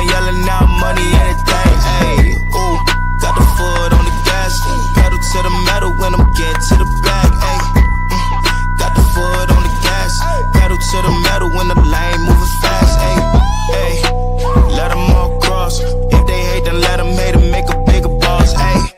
I'm yelling out money, anything, ayy. Ooh, got the foot on the gas, pedal to the metal when I'm getting to the back, ayy. Got the foot on the gas, pedal to the metal when the lane moving fast, ayy. Let them all cross. If they hate, then let them hate and make a bigger boss, ayy.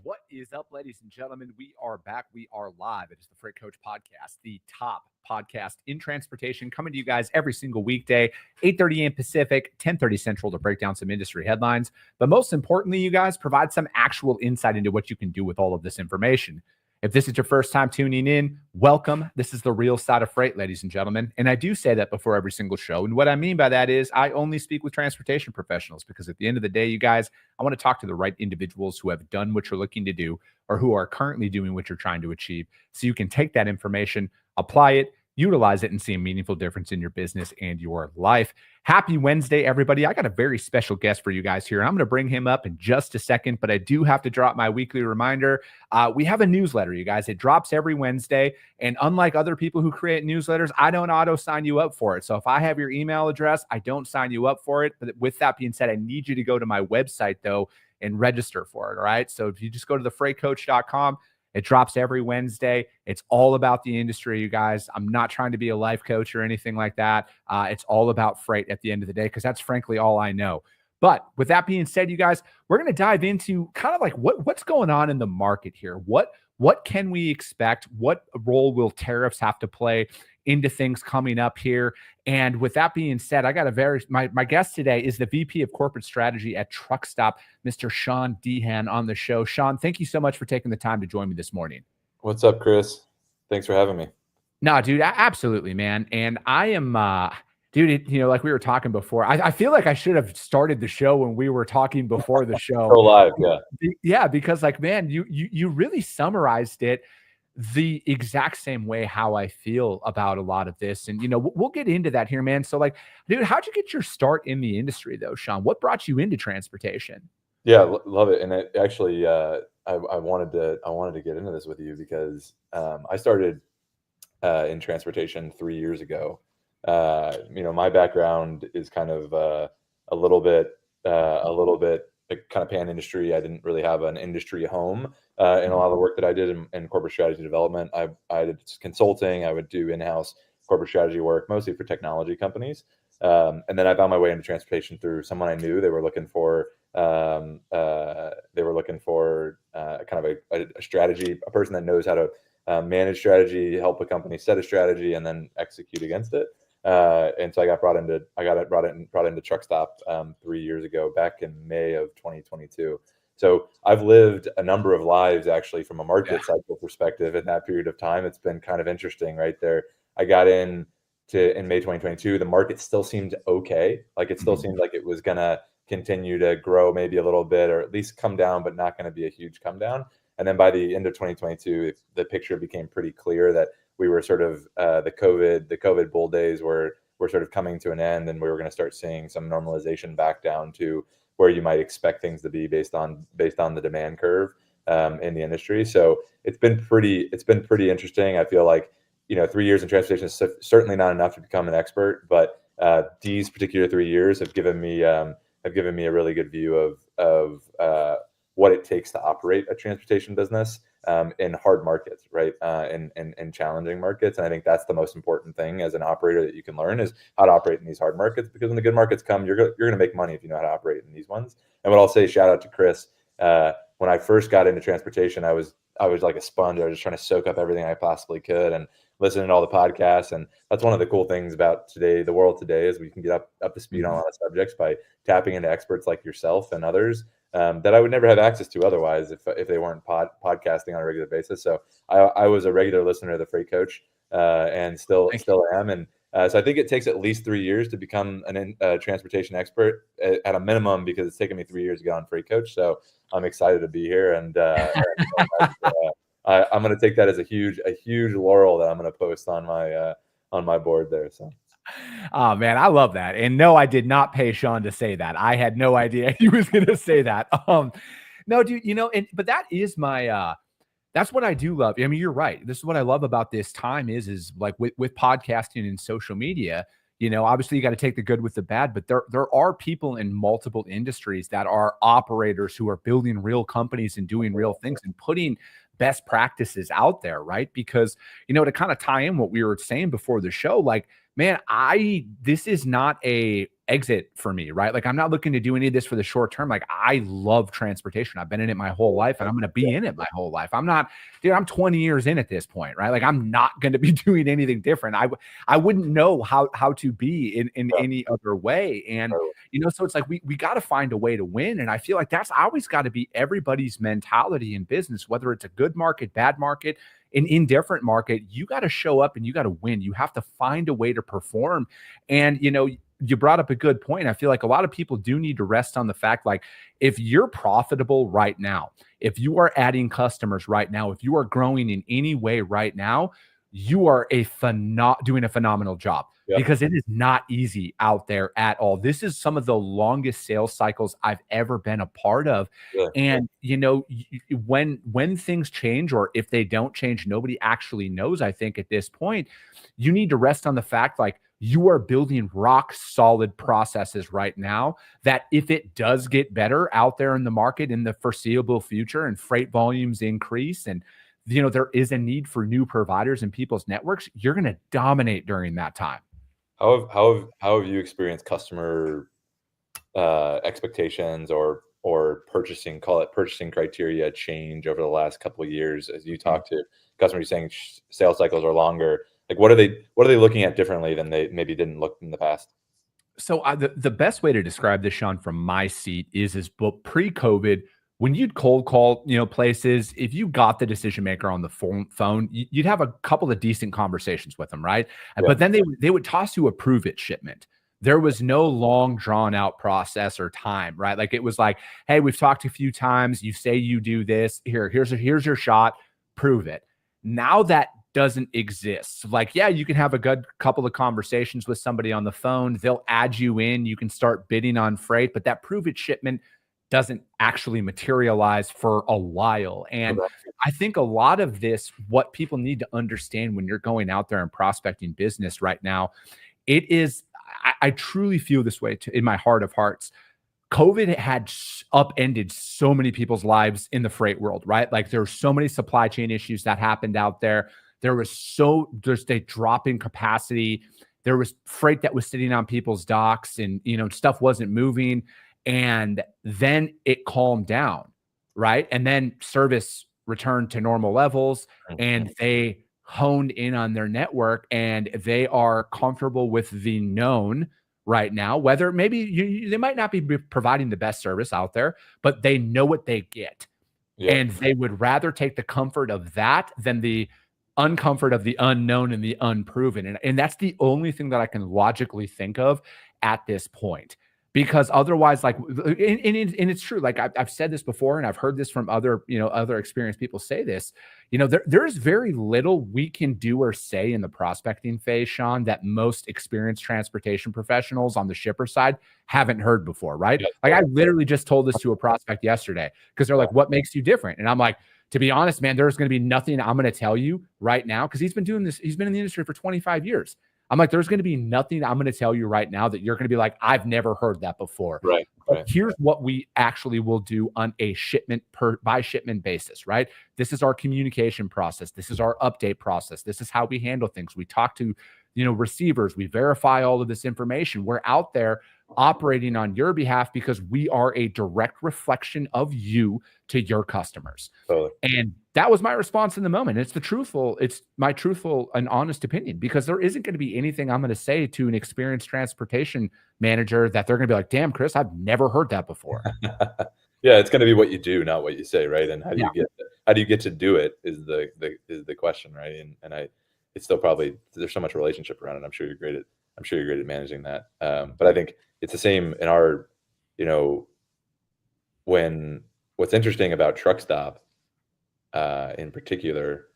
What is up, ladies and gentlemen? We are back. We are live. It is the Freight Coach Podcast, the top podcast in transportation, coming to you guys every single weekday, 8:30 a.m. Pacific, 10:30 Central, to break down some industry headlines. But most importantly, you guys provide some actual insight into what you can do with all of this information. If this is your first time tuning in, welcome. This is the real side of freight, ladies and gentlemen. And I do say that before every single show. And what I mean by that is I only speak with transportation professionals, because at the end of the day, you guys, I want to talk to the right individuals who have done what you're looking to do or who are currently doing what you're trying to achieve, so you can take that information, apply it, utilize it, and see a meaningful difference in your business and your life. Happy Wednesday, everybody. I got a very special guest for you guys here, and I'm going to bring him up in just a second, but I do have to drop my weekly reminder. We have a newsletter, you guys. It drops every Wednesday, and unlike other people who create newsletters, I don't auto sign you up for it. So if I have your email address, I don't sign you up for it. But with that being said, I need you to go to my website, though, and register for it, all right? So if you just go to thefreightcoach.com, it drops every Wednesday. It's all about the industry, you guys. I'm not trying to be a life coach or anything like that. It's all about freight at the end of the day, because that's frankly all I know. But with that being said, you guys, we're going to dive into kind of like what's going on in the market here. What can we expect? What role will tariffs have to play into things coming up here? And with that being said, I got my guest today is the VP of Corporate Strategy at Truck Stop, Mr. Sean Dehan, on the show. Sean, thank you so much for taking the time to join me this morning. What's up, Chris? Thanks for having me. No, dude, absolutely, man. And I am, dude, like we were talking before, I feel like I should have started the show when we were talking before the show. Go live, yeah. Yeah, because like, man, you really summarized it the exact same way how I feel about a lot of this. And, we'll get into that here, man. So like, dude, how'd you get your start in the industry though, Sean? What brought you into transportation? Yeah, love it. And it actually, I wanted to get into this with you because I started in transportation 3 years ago. My background is kind of a little bit kind of pan industry. I didn't really have an industry home in a lot of the work that I did in corporate strategy development. I did consulting. I would do in-house corporate strategy work, mostly for technology companies. And then I found my way into transportation through someone I knew. They were looking for kind of a strategy, a person that knows how to manage strategy, help a company set a strategy, and then execute against it. And so I got brought into Truck Stop 3 years ago, back in May of 2022. So I've lived a number of lives actually from a market cycle perspective in that period of time. It's been kind of interesting right there. I got in May 2022. The market still seemed okay. Like it still seemed like it was going to continue to grow maybe a little bit, or at least come down, but not going to be a huge come down. And then by the end of 2022, the picture became pretty clear that we were sort of the COVID bull days were sort of coming to an end, and we were going to start seeing some normalization back down to where you might expect things to be based on the demand curve in the industry. So it's been pretty interesting. I feel like 3 years in transportation is certainly not enough to become an expert, but these particular 3 years have given me a really good view of what it takes to operate a transportation business in hard markets, right? In challenging markets. And I think that's the most important thing as an operator that you can learn, is how to operate in these hard markets, because when the good markets come, you're going to make money if you know how to operate in these ones. And what I'll say, shout out to Chris, when I first got into transportation, I was like a sponge. I was just trying to soak up everything I possibly could and listen to all the podcasts. And that's one of the cool things about the world today, is we can get up to speed on a lot of subjects by tapping into experts like yourself and others that I would never have access to otherwise if they weren't podcasting on a regular basis. So I was a regular listener to the Freight Coach and still am. And so I think it takes at least 3 years to become a transportation expert at a minimum, because it's taken me 3 years to get on Freight Coach. So I'm excited to be here, and I'm going to take that as a huge laurel that I'm going to post on my board there. So. Oh man, I love that. And no, I did not pay Sean to say that. I had no idea he was going to say that. No, dude, but that is that's what I do love. I mean, you're right. This is what I love about this time is like with podcasting and social media, Obviously you got to take the good with the bad, but there are people in multiple industries that are operators who are building real companies and doing real things and putting best practices out there, right? Because, to kind of tie in what we were saying before the show, like, man, this is not a exit for me, right? Like, I'm not looking to do any of this for the short term. Like, I love transportation. I've been in it my whole life and I'm going to be in it my whole life. I'm 20 years in at this point, right? Like, I'm not going to be doing anything different. I wouldn't know how to be in any other way. And, so it's like, we got to find a way to win. And I feel like that's always got to be everybody's mentality in business, whether it's a good market, bad market, an indifferent market. You got to show up and you got to win. You have to find a way to perform. And, you brought up a good point. I feel like a lot of people do need to rest on the fact, like, if you're profitable right now, if you are adding customers right now, if you are growing in any way right now, you are doing a phenomenal job. Yep. Because it is not easy out there at all. This is some of the longest sales cycles I've ever been a part of. Yeah. And, when things change, or if they don't change, nobody actually knows. I think at this point, you need to rest on the fact, like, you are building rock solid processes right now that if it does get better out there in the market in the foreseeable future and freight volumes increase and, there is a need for new providers in people's networks, you're going to dominate during that time. How have you experienced customer expectations or purchasing criteria change over the last couple of years as you talk to customers saying sales cycles are longer? Like, what are they looking at differently than they maybe didn't look in the past? So the best way to describe this, Sean, from my seat is pre-COVID, when you'd cold call, places, if you got the decision maker on the phone, you'd have a couple of decent conversations with them, right? Yeah. But then they would toss you a prove it shipment. There was no long drawn out process or time, right? Like, it was like, hey, we've talked a few times. You say you do this. Here's your shot. Prove it. Now that doesn't exist. Like, yeah, you can have a good couple of conversations with somebody on the phone. They'll add you in. You can start bidding on freight, but that prove it shipment doesn't actually materialize for a while. And I think a lot of this, what people need to understand when you're going out there and prospecting business right now, it is, I truly feel this way in my heart of hearts. COVID had upended so many people's lives in the freight world, right? Like, there's so many supply chain issues that happened out there. There's a drop in capacity. There was freight that was sitting on people's docks and, stuff wasn't moving. And then it calmed down, right? And then service returned to normal levels and they honed in on their network and they are comfortable with the known right now, whether maybe they might not be providing the best service out there, but they know what they get. Yeah. And they would rather take the comfort of that than the uncomfort of the unknown and the unproven. And that's the only thing that I can logically think of at this point. Because otherwise, like, and it's true. Like, I've said this before, and I've heard this from other experienced people say this. There's very little we can do or say in the prospecting phase, Sean, that most experienced transportation professionals on the shipper side haven't heard before, right? Yeah. Like, I literally just told this to a prospect yesterday because they're like, "What makes you different?" And I'm like, to be honest, man, there's going to be nothing I'm going to tell you right now because he's been doing this. He's been in the industry for 25 years. I'm like, there's going to be nothing I'm going to tell you right now that you're going to be like, I've never heard that before. Right. Here's what we actually will do on a by shipment basis, right? This is our communication process. This is our update process. This is how we handle things. We talk to, receivers. We verify all of this information. We're out there operating on your behalf because we are a direct reflection of you to your customers. Totally. And that was my response in the moment. It's my truthful and honest opinion, because there isn't going to be anything I'm going to say to an experienced transportation manager that they're going to be like, damn, Chris, I've never heard that before. Yeah. It's going to be what you do, not what you say. Right. And how do you get to do it is the question. Right. And it's still probably, there's so much relationship around it. I'm sure you're great at managing that. But I think it's the same in our, what's interesting about Truck Stop, in particular,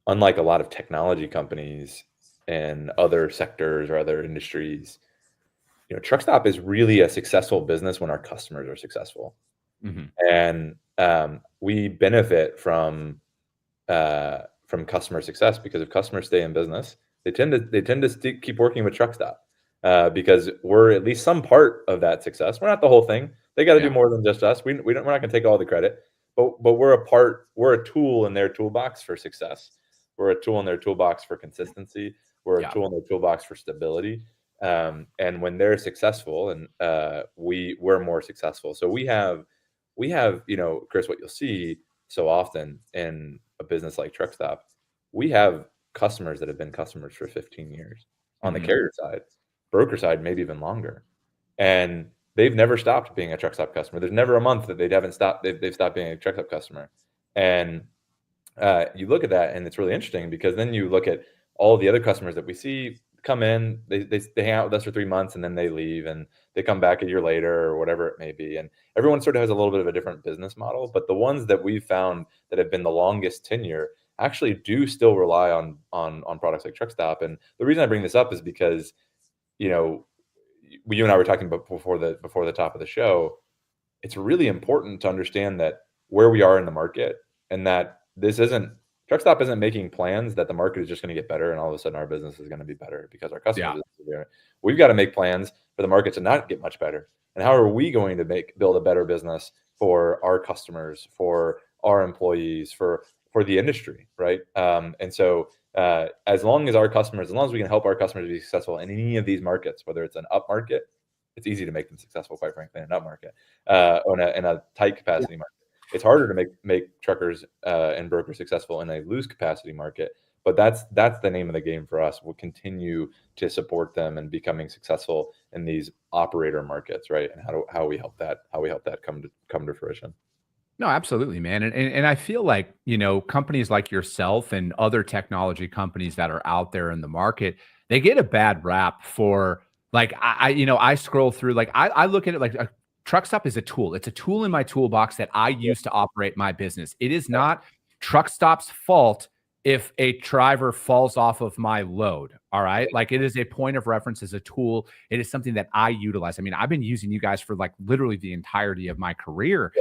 unlike a lot of technology companies and other sectors or other industries, Truck Stop is really a successful business when our customers are successful. Mm-hmm. And we benefit from customer success, because if customers stay in business, They tend to keep working with Truck Stop because we're at least some part of that success. We're not the whole thing. They got to do more than just us. We're not going to take all the credit, but we're a part. We're a tool in their toolbox for success. We're a tool in their toolbox for consistency. We're a tool in their toolbox for stability. And when they're successful, and we're more successful. So we have, Chris, what you'll see so often in a business like Truck Stop, we have customers that have been customers for 15 years on the carrier side, broker side, maybe even longer. And they've never stopped being a Truck Stop customer. There's never a month that they've stopped being a Truck Stop customer. And you look at that, and it's really interesting because then you look at all the other customers that we see come in, they hang out with us for 3 months and then they leave and they come back a year later or whatever it may be. And everyone sort of has a little bit of a different business model, but the ones that we've found that have been the longest tenure actually do still rely on products like Truck Stop. And the reason I bring this up is because, you and I were talking about before the top of the show, it's really important to understand that where we are in the market, and that Truck Stop isn't making plans that the market is just going to get better and all of a sudden our business is going to be better because our customers are there. We've got to make plans for the market to not get much better. And how are we going to build a better business for our customers, for our employees, for the industry, right? And so as long as we can help our customers be successful in any of these markets, whether it's an up market, it's easy to make them successful, quite frankly, in an up market, or in a tight capacity market. It's harder to make truckers and brokers successful in a loose capacity market, but that's the name of the game for us. We'll continue to support them in becoming successful in these operator markets, right? And how we help that come to fruition. No, absolutely, man. And I feel like, companies like yourself and other technology companies that are out there in the market, they get a bad rap for, like, I scroll through, like, I look at it like a Truck Stop is a tool. It's a tool in my toolbox that I use to operate my business. It is not Truck Stop's fault if a driver falls off of my load. All right. Like, it is a point of reference as a tool. It is something that I utilize. I mean, I've been using you guys for like literally the entirety of my career.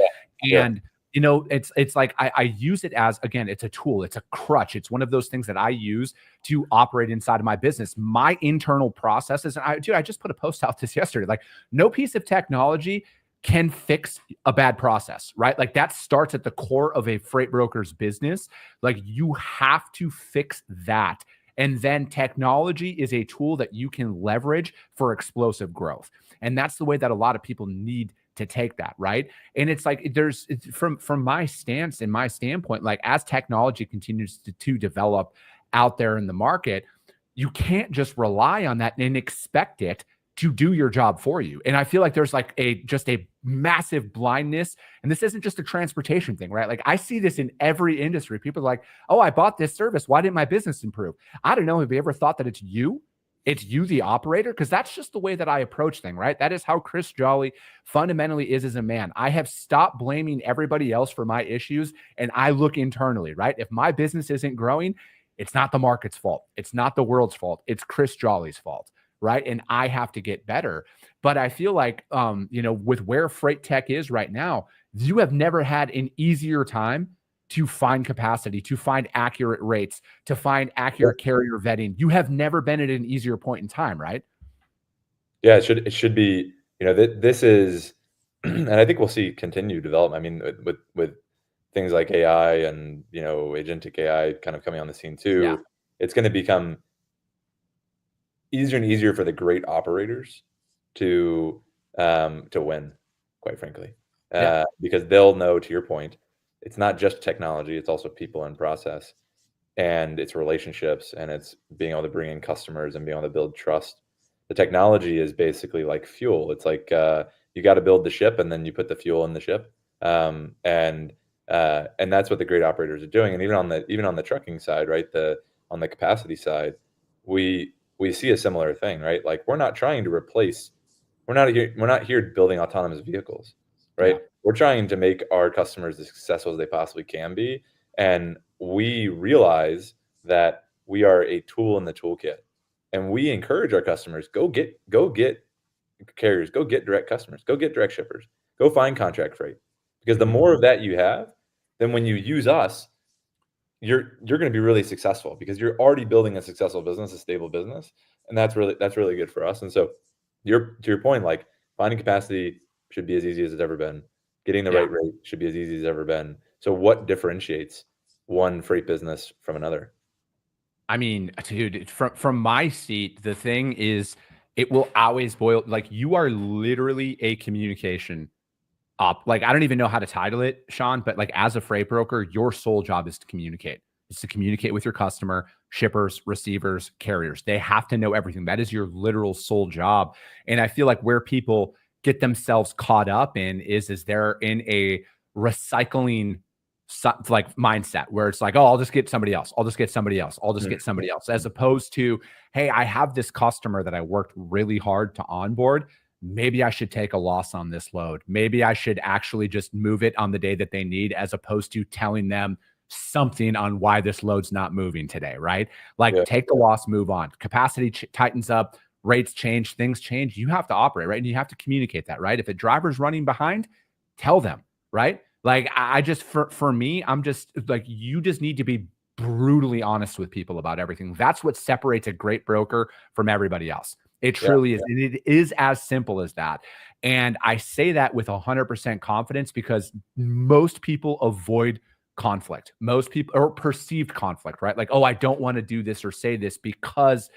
And it's like I use it as, again, it's a tool, it's a crutch. It's one of those things that I use to operate inside of my business, my internal processes. And I just put a post out this yesterday, like, no piece of technology can fix a bad process, right? Like, that starts at the core of a freight broker's business. Like, you have to fix that. And then technology is a tool that you can leverage for explosive growth. And that's the way that a lot of people need to take that, right? And it's like, from my stance and my standpoint, like, as technology continues to develop out there in the market, you can't just rely on that and expect it to do your job for you. And I feel like there's like just a massive blindness. And this isn't just a transportation thing, right? Like, I see this in every industry. People are like, oh, I bought this service. Why didn't my business improve? I don't know. Have you ever thought that it's you, the operator? Because that's just the way that I approach things, right? That is how Chris Jolly fundamentally is as a man. I have stopped blaming everybody else for my issues, and I look internally, right? If my business isn't growing, it's not the market's fault. It's not the world's fault. It's Chris Jolly's fault, right? And I have to get better. But I feel like, with where freight tech is right now, you have never had an easier time to find capacity, to find accurate rates, to find accurate carrier vetting. You have never been at an easier point in time, right? Yeah, it should be, this is, and I think we'll see continued development. I mean, with things like AI and, agentic AI kind of coming on the scene too, it's going to become easier and easier for the great operators to win, quite frankly, because they'll know, to your point, it's not just technology, it's also people and process, and it's relationships, and it's being able to bring in customers and being able to build trust. The technology is basically like fuel. It's like you got to build the ship, and then you put the fuel in the ship, and that's what the great operators are doing. And even on the trucking side, right, on the capacity side, we see a similar thing, right? Like, we're not trying to replace. We're not here building autonomous vehicles, right? Yeah. We're trying to make our customers as successful as they possibly can be, and we realize that we are a tool in the toolkit, and we encourage our customers, go get carriers, go get direct customers, go get direct shippers, go find contract freight, because the more of that you have, then when you use us, you're going to be really successful because you're already building a successful business, a stable business, and that's really good for us. And so, to your point, like finding capacity should be as easy as it's ever been. Getting the Yeah. right rate should be as easy as it's ever been. So, what differentiates one freight business from another? I mean, dude, from my seat, the thing is, it will always boil, like, you are literally a communication up. Like, I don't even know how to title it, Sean, but like as a freight broker, your sole job is to communicate. It's to communicate with your customer, shippers, receivers, carriers. They have to know everything. That is your literal sole job. And I feel like where people get themselves caught up in is they're in a recycling like mindset where it's like, oh, I'll just get somebody else. I'll just get somebody else. I'll just get somebody else, as opposed to, hey, I have this customer that I worked really hard to onboard. Maybe I should take a loss on this load. Maybe I should actually just move it on the day that they need, as opposed to telling them something on why this load's not moving today, right? Like, take the loss, move on. Capacity tightens up, rates change, things change. You have to operate, right? And you have to communicate that, right? If a driver's running behind, tell them, right? Like, I just, for me, I'm just like, you just need to be brutally honest with people about everything. That's what separates a great broker from everybody else. It truly is. And it is as simple as that. And I say that with 100% confidence because most people avoid conflict. Most people, or perceived conflict, right? Like, oh, I don't want to do this or say this because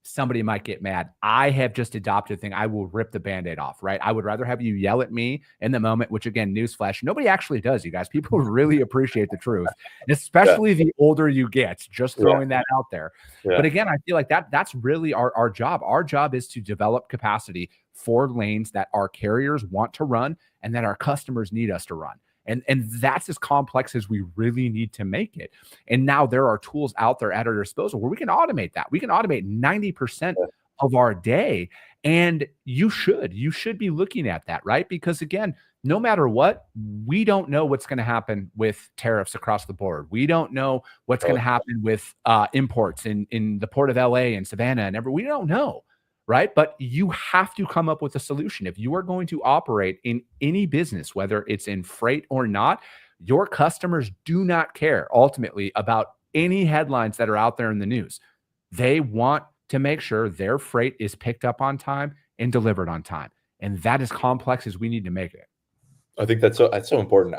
somebody might get mad. I have just adopted a thing. I will rip the Band-Aid off, right? I would rather have you yell at me in the moment, which, again, newsflash, nobody actually does, you guys. People really appreciate the truth, especially the older you get, just throwing that out there. But again, I feel like that's really our job. Our job is to develop capacity for lanes that our carriers want to run and that our customers need us to run. And that's as complex as we really need to make it. And now there are tools out there at our disposal where we can automate that. We can automate 90% of our day. And you should be looking at that, right? Because again, no matter what, we don't know what's going to happen with tariffs across the board. We don't know what's going to happen with imports in the port of LA and Savannah and we don't know. Right. But you have to come up with a solution. If you are going to operate in any business, whether it's in freight or not, your customers do not care ultimately about any headlines that are out there in the news. They want to make sure their freight is picked up on time and delivered on time. And that is complex as we need to make it. I think that's so important.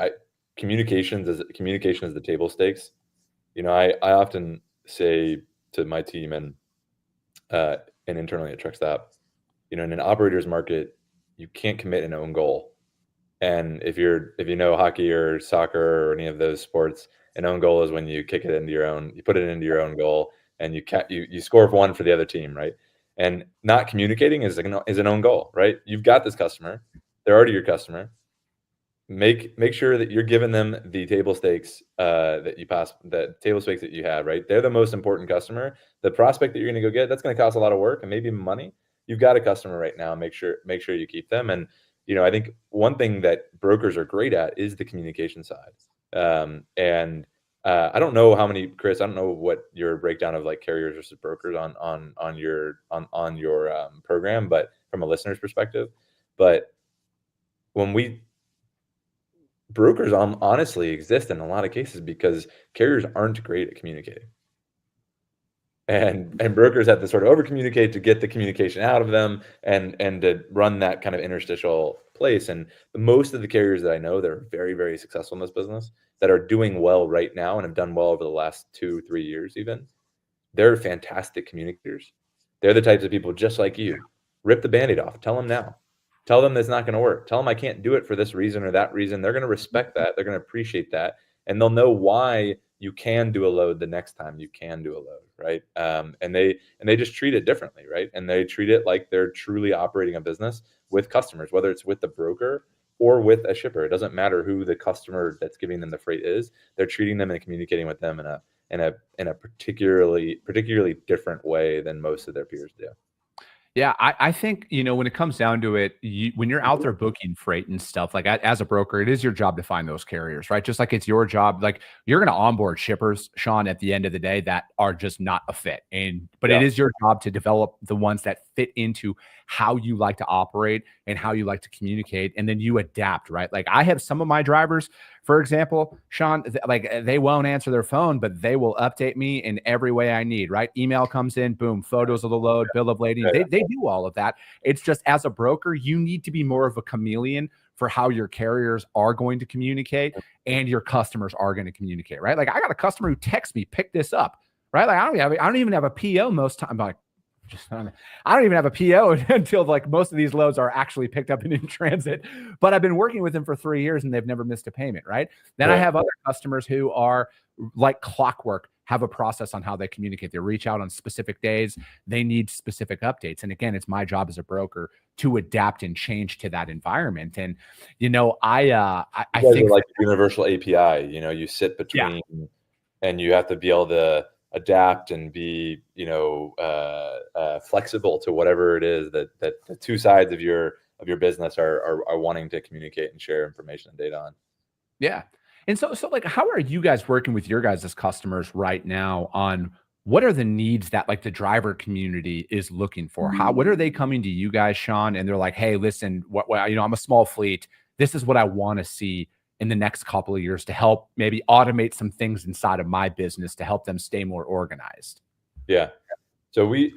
Communication is the table stakes. You know, I often say to my team and internally at Truckstop, you know, in an operator's market, you can't commit an own goal. And if you know hockey or soccer or any of those sports, an own goal is when you kick it into you put it into your own goal and you score one for the other team, right? And not communicating is an own goal, right? You've got this customer, they're already your customer. Make sure that you're giving them the table stakes the table stakes that you have, right? They're the most important customer. The prospect that you're going to go get, that's going to cost a lot of work and maybe money. You've got a customer right now. Make sure you keep them. And you know, I think one thing that brokers are great at is the communication side. I don't know how many, Chris. I don't know what your breakdown of like carriers versus brokers on your program, but from a listener's perspective, but brokers honestly exist in a lot of cases because carriers aren't great at communicating. And brokers have to sort of over communicate to get the communication out of them and to run that kind of interstitial place. And most of the carriers that I know that are very, very successful in this business, that are doing well right now and have done well over the last 2-3 years even, they're fantastic communicators. They're the types of people just like you. Rip the Band-Aid off. Tell them now. Tell them that's not going to work. Tell them I can't do it for this reason or that reason. They're going to respect that. They're going to appreciate that. And they'll know why you can do a load the next time you can do a load, right? And they just treat it differently, right? And they treat it like they're truly operating a business with customers, whether it's with the broker or with a shipper. It doesn't matter who the customer that's giving them the freight is. They're treating them and communicating with them in a particularly different way than most of their peers do. Yeah, I think, you know, when it comes down to it, when you're out there booking freight and stuff, like as a broker, it is your job to find those carriers, right? Just like it's your job, like you're going to onboard shippers, Sean, at the end of the day that are just not a fit. But it is your job to develop the ones that fit into how you like to operate and how you like to communicate. And then you adapt, right? Like I have some of my drivers for example, Sean, they won't answer their phone, but they will update me in every way I need, right? Email comes in, boom, photos of the load, bill of lading. They do all of that. It's just, as a broker, you need to be more of a chameleon for how your carriers are going to communicate and your customers are going to communicate, right? Like, I got a customer who texts me, pick this up, right? Like, I don't even have a PO most time. Like, I don't even have a PO until like most of these loads are actually picked up and in transit, but I've been working with them for 3 years and they've never missed a payment. Right. Then I have other customers who are like clockwork, have a process on how they communicate. They reach out on specific days. They need specific updates. And again, it's my job as a broker to adapt and change to that environment. And, I think like a universal API, you sit between and you have to be able to adapt and be, flexible to whatever it is that the two sides of your business are wanting to communicate and share information and data on. Yeah. And so like, how are you guys working with your guys as customers right now on what are the needs that like the driver community is looking for? What are they coming to you guys, Sean? And they're like, hey, listen, I'm a small fleet. This is what I want to see in the next couple of years to help maybe automate some things inside of my business to help them stay more organized. Yeah. So we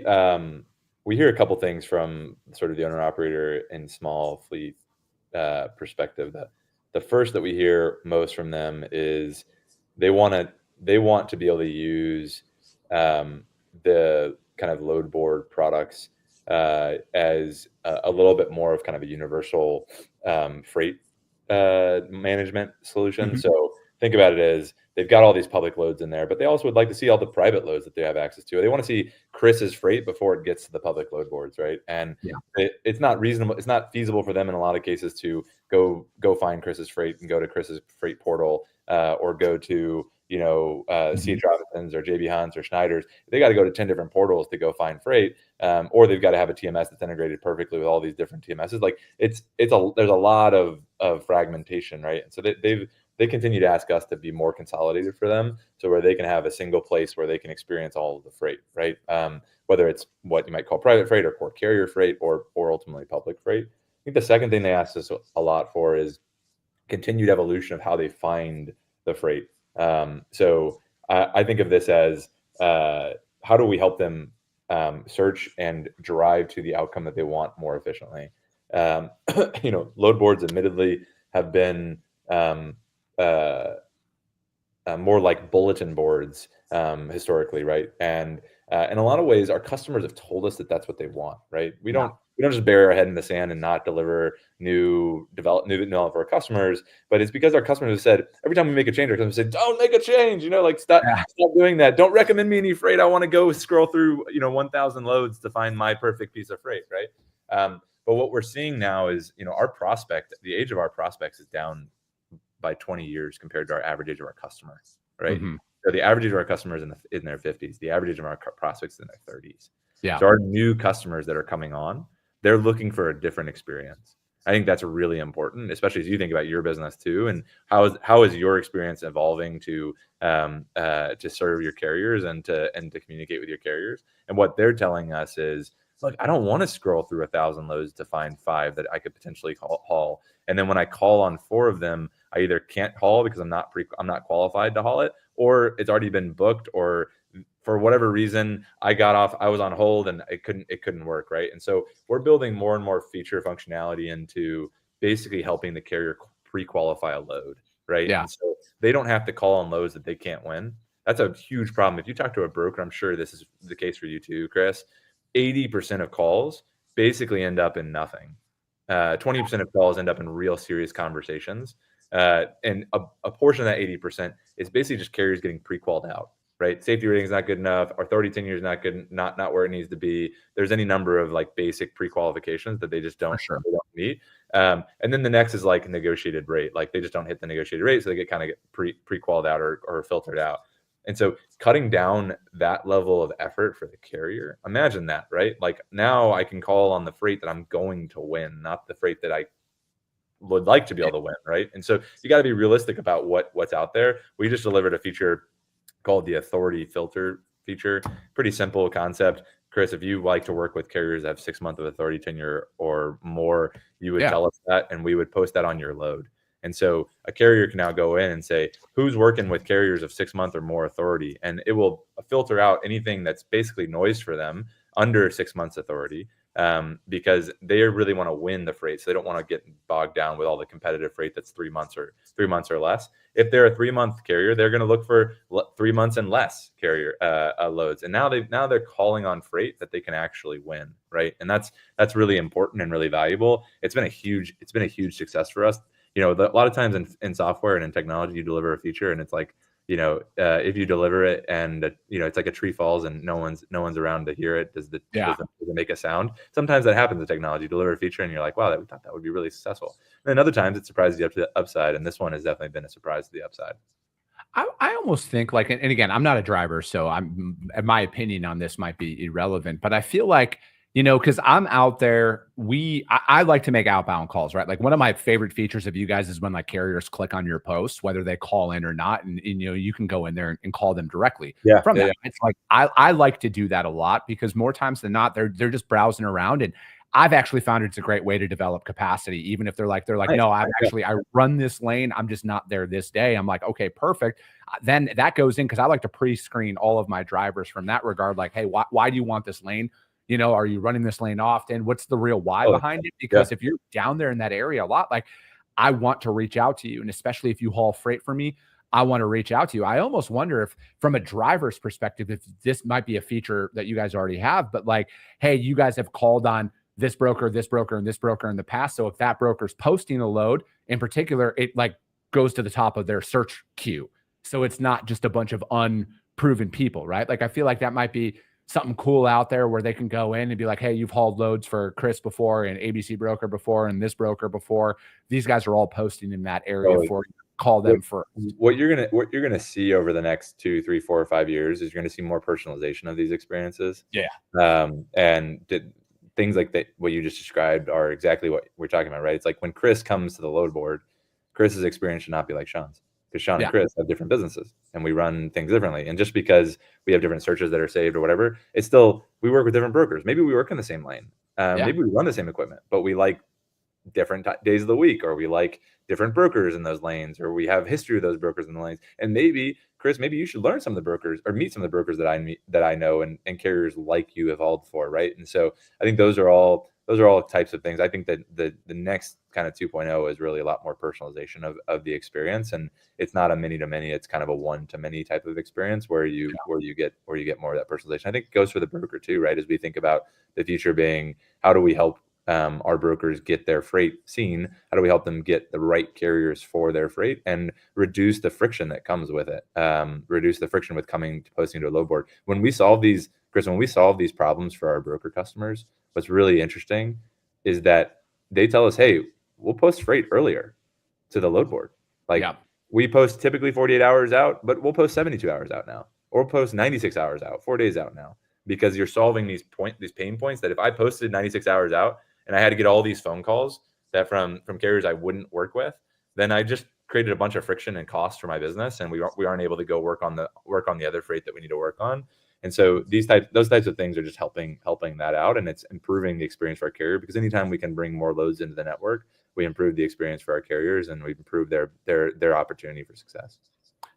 hear a couple things from sort of the owner operator and small fleet perspective. That the first that we hear most from them is they want to be able to use the kind of load board products as a little bit more of kind of a universal freight management solution. So think about it as they've got all these public loads in there, but they also would like to see all the private loads that they have access to. They want to see Chris's freight before it gets to the public load boards, right? And it's not reasonable. It's not feasible for them in a lot of cases to go find Chris's freight and go to Chris's freight portal or go to C.H. Robinson's or J.B. Hunt's or Schneider's. They got to go to 10 different portals to go find freight, or they've got to have a TMS that's integrated perfectly with all these different TMSs. Like there's a lot of fragmentation, right? And so they continue to ask us to be more consolidated for them, so where they can have a single place where they can experience all of the freight, right? Whether it's what you might call private freight or core carrier freight or ultimately public freight. I think the second thing they asked us a lot for is continued evolution of how they find the freight. So I think of this as how do we help them search and drive to the outcome that they want more efficiently? Load boards admittedly have been more like bulletin boards historically, right? And in a lot of ways, our customers have told us that that's what they want, right? We don't just bury our head in the sand and not deliver new development for our customers, but it's because our customers have said every time we make a change, our customers say, "Don't make a change," stop doing that. Don't recommend me any freight. I want to go scroll through 1,000 loads to find my perfect piece of freight, right? But what we're seeing now is the age of our prospects is down by 20 years compared to our average age of our customer, right? So the average age of our customers in their 50s, the average age of our prospects in their 30s. Yeah. So our new customers that are coming on, they're looking for a different experience. I think that's really important, especially as you think about your business too, and how is your experience evolving to serve your carriers and to communicate with your carriers. And what they're telling us is, look, I don't want to scroll through 1,000 loads to find 5 that I could potentially haul. And then when I call on 4 of them, I either can't haul because I'm not qualified to haul it, or it's already been booked, or for whatever reason I was on hold and it couldn't work, right? And so we're building more and more feature functionality into basically helping the carrier pre-qualify a load, right? Yeah. And so they don't have to call on loads that they can't win. That's a huge problem. If you talk to a broker, I'm sure this is the case for you too, Chris. 80% of calls basically end up in nothing. 20% of calls end up in real serious conversations. And a portion of that 80% is basically just carriers getting pre-qualled out, right? Safety rating is not good enough. Authority tenure is not good, not where it needs to be. There's any number of like basic pre-qualifications that they just don't meet. And then the next is like negotiated rate. Like they just don't hit the negotiated rate, so they get pre-qualled out or filtered out. And so cutting down that level of effort for the carrier, imagine that, right? Like now I can call on the freight that I'm going to win, not the freight that I would like to be able to win, right? And so you got to be realistic about what's out there. We just delivered a feature called the authority filter feature. Pretty simple concept. Chris, if you like to work with carriers that have 6 months of authority tenure or more, you would tell us that, and we would post that on your load. And so a carrier can now go in and say, who's working with carriers of 6 month or more authority? And it will filter out anything that's basically noise for them under 6 months authority, because they really want to win the freight. So they don't want to get bogged down with all the competitive freight that's 3 months or less. If they're a 3 month carrier, they're going to look for 3 months and less carrier loads. And now they're calling on freight that they can actually win, right? And that's really important and really valuable. It's been a huge success for us. A lot of times in software and in technology, you deliver a feature and it's like, if you deliver it and it's like a tree falls and no one's around to hear it, does it make a sound? Sometimes that happens in technology. You deliver a feature and you're like, wow, we thought that would be really successful. And then other times it surprises you up to the upside, and this one has definitely been a surprise to the upside. I almost think like, and again, I'm not a driver, so my opinion on this might be irrelevant, but I feel like, because I'm out there, I like to make outbound calls, right? Like one of my favorite features of you guys is when like carriers click on your posts, whether they call in or not, and you can go in there and call them directly from that. It's like I like to do that a lot because more times than not, they're just browsing around, and I've actually found it's a great way to develop capacity, even if they're like, Nice. no, I run this lane. I'm just not there this day. I'm like, okay, perfect. Then that goes in because I like to pre-screen all of my drivers from that regard. Like, hey, why do you want this lane? Are you running this lane often? What's the real why behind it? Because if you're down there in that area a lot, like I want to reach out to you. And especially if you haul freight for me, I want to reach out to you. I almost wonder if from a driver's perspective, if this might be a feature that you guys already have, but like, hey, you guys have called on this broker, and this broker in the past. So if that broker's posting a load in particular, it like goes to the top of their search queue. So it's not just a bunch of unproven people, right? Like I feel like that might be something cool out there where they can go in and be like, hey, you've hauled loads for Chris before and ABC broker before and this broker before. These guys are all posting in that area for you. Call them first. What you're gonna see over the next 2, 3, 4, or 5 years is you're gonna see more personalization of these experiences. Things like that, what you just described, are exactly what we're talking about, right? It's like when Chris comes to the load board, Chris's experience should not be like Sean's, because Sean and Chris have different businesses and we run things differently. And just because we have different searches that are saved or whatever, it's still, we work with different brokers. Maybe we work in the same lane. Maybe we run the same equipment, but we like different days of the week, or we like different brokers in those lanes, or we have history of those brokers in the lanes. And maybe Chris, maybe you should learn some of the brokers or meet some of the brokers that I know and carriers like you have hauled for, right? And so I think those are all types of things. I think that the next kind of 2.0 is really a lot more personalization of the experience, and it's not a many to many, it's kind of a one to many type of experience where you get more of that personalization. I think it goes for the broker too, right? As we think about the future being, how do we help our brokers get their freight seen? How do we help them get the right carriers for their freight and reduce the friction that comes with it? Reduce the friction with posting to a load board. When we solve these, Chris, problems for our broker customers, what's really interesting is that they tell us, hey, we'll post freight earlier to the load board. Like we post typically 48 hours out, but we'll post 72 hours out now, or we'll post 96 hours out, 4 days out now, because you're solving these pain points that if I posted 96 hours out and I had to get all these phone calls that from carriers I wouldn't work with, then I just created a bunch of friction and cost for my business, and we aren't able to go work on the other freight that we need to work on. And so those types of things are just helping that out, and it's improving the experience for our carrier, because anytime we can bring more loads into the network, we improve the experience for our carriers and we improve their opportunity for success.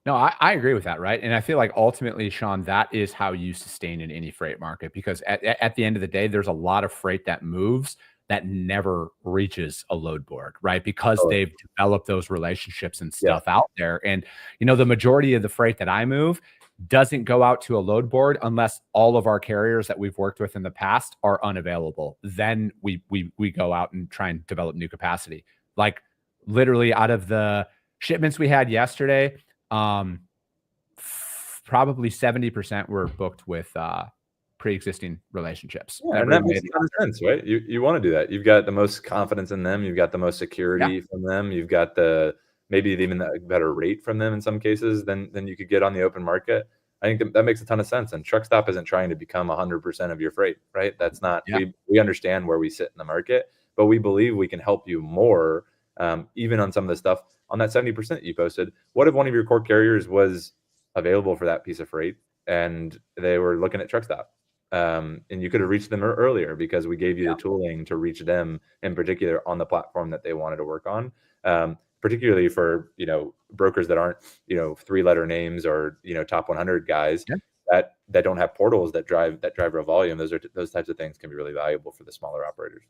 No, I agree with that, right? And I feel like ultimately, Sean, that is how you sustain in any freight market, because at the end of the day, there's a lot of freight that moves that never reaches a load board, right? Because they've developed those relationships and stuff out there. And, the majority of the freight that I move doesn't go out to a load board unless all of our carriers that we've worked with in the past are unavailable. Then we go out and try and develop new capacity. Like literally out of the shipments we had yesterday, probably 70% were booked with pre-existing relationships. Yeah, and that makes a ton of sense, right? You want to do that. You've got the most confidence in them. You've got the most security from them. You've got maybe even a better rate from them in some cases than you could get on the open market. I think that makes a ton of sense. And Truckstop isn't trying to become 100% of your freight, right? That's not, we understand where we sit in the market, but we believe we can help you more, even on some of the stuff on that 70% that you posted. What if one of your core carriers was available for that piece of freight and they were looking at Truckstop? And you could have reached them earlier because we gave you the tooling to reach them in particular on the platform that they wanted to work on. particularly for, brokers that aren't, 3-letter names or, top 100 guys that don't have portals that drive real volume. Those types of things can be really valuable for the smaller operators.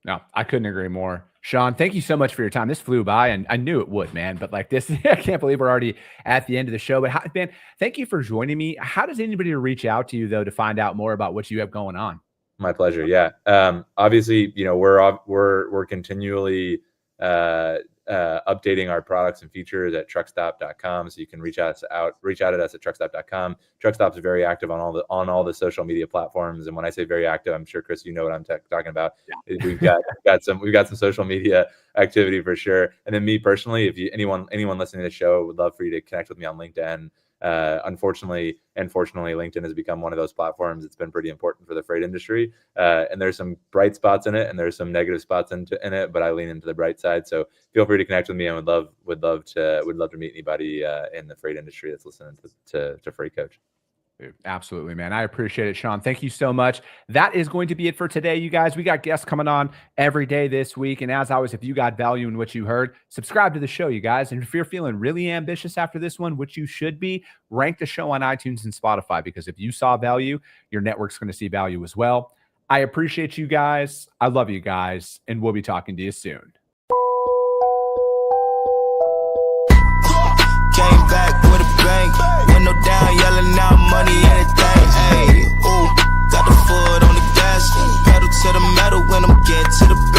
No, I couldn't agree more. Sean, thank you so much for your time. This flew by, and I knew it would, man. But like this, I can't believe we're already at the end of the show. But man, thank you for joining me. How does anybody reach out to you, though, to find out more about what you have going on? My pleasure. Yeah. Obviously, we're continually updating our products and features at truckstop.com. So you can reach out at us at truckstop.com. Truckstop is very active on all the social media platforms. And when I say very active, I'm sure, Chris, you know what I'm talking about. Yeah. We've got some social media activity for sure. And then me personally, if anyone listening to the show would love for you to connect with me on LinkedIn. Unfortunately, LinkedIn has become one of those platforms. It's been pretty important for the freight industry. And there's some bright spots in it and there's some negative spots in it, but I lean into the bright side. So feel free to connect with me. And would love to meet anybody in the freight industry that's listening to Freight Coach. Absolutely, man. I appreciate it, Sean. Thank you so much. That is going to be it for today, you guys. We got guests coming on every day this week. And as always, if you got value in what you heard, subscribe to the show, you guys. And if you're feeling really ambitious after this one, which you should be, rank the show on iTunes and Spotify, because if you saw value, your network's going to see value as well. I appreciate you guys. I love you guys. And we'll be talking to you soon. Came back with a bang, window down, yelling out money, anything. Ayy, ooh, got the foot on the gas, pedal to the metal when I'm getting to the